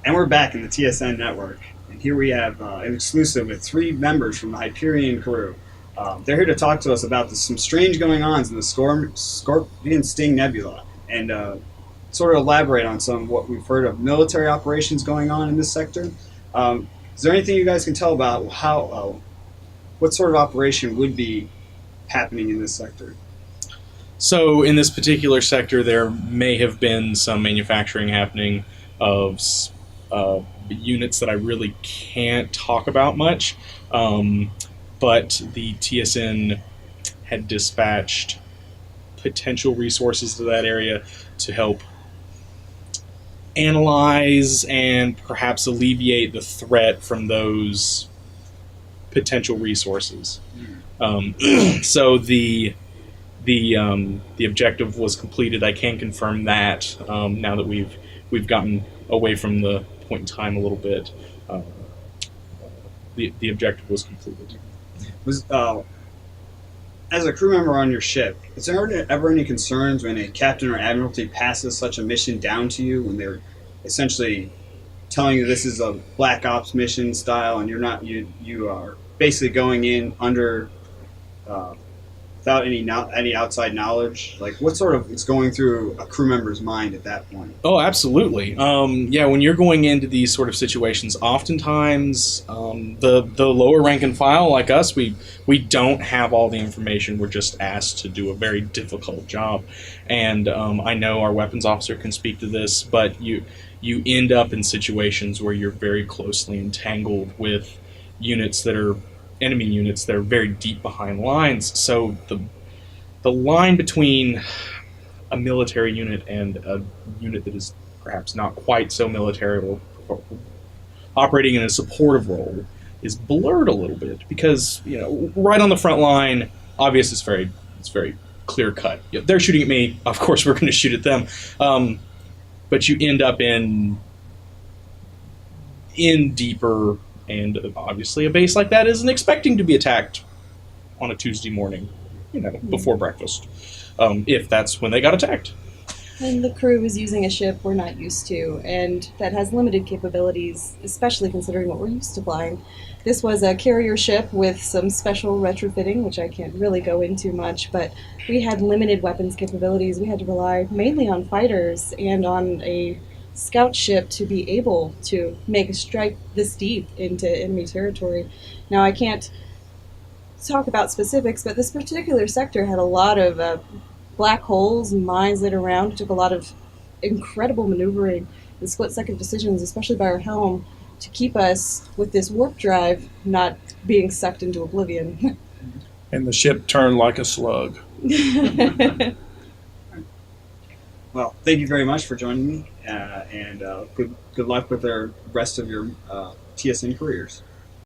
And we're back in the TSN network. And here we have an exclusive with three members from the Hyperion crew. They're here to talk to us about some strange going ons in the Scorpion Sting Nebula and sort of elaborate on some of what we've heard of military operations going on in this sector. Is there anything you guys can tell about what sort of operation would be happening in this sector? So in this particular sector, there may have been some manufacturing happening of units that I really can't talk about much, but the TSN had dispatched potential resources to that area to help analyze and perhaps alleviate the threat from those potential resources. So the objective was completed. I can confirm that now that we've gotten away from the point in time a little bit. The objective was completed. Was as a crew member on your ship, is there ever any concerns when a captain or admiralty passes such a mission down to you, when they're essentially telling you this is a black ops mission style, and you are basically going in under without any outside knowledge? Like, what sort of is going through a crew member's mind at that point? Oh, absolutely. Yeah, when you're going into these sort of situations, oftentimes the lower rank and file like us, we don't have all the information. We're just asked to do a very difficult job, and I know our weapons officer can speak to this, but you end up in situations where you're very closely entangled with units that are enemy units that are very deep behind lines. So the line between a military unit and a unit that is perhaps not quite so military or operating in a supportive role is blurred a little bit, because right on the front line, obvious, it's very clear cut. They're shooting at me, of course we're going to shoot at them, but you end up in deeper. And obviously a base like that isn't expecting to be attacked on a Tuesday morning, before breakfast, if that's when they got attacked. And the crew is using a ship we're not used to, and that has limited capabilities, especially considering what we're used to flying. This was a carrier ship with some special retrofitting, which I can't really go into much, but we had limited weapons capabilities. We had to rely mainly on fighters and on a scout ship to be able to make a strike this deep into enemy territory. Now, I can't talk about specifics, but this particular sector had a lot of black holes and mines that are around. It took a lot of incredible maneuvering and split-second decisions, especially by our helm, to keep us with this warp drive not being sucked into oblivion. And the ship turned like a slug. Well, thank you very much for joining me, and good luck with the rest of your TSN careers.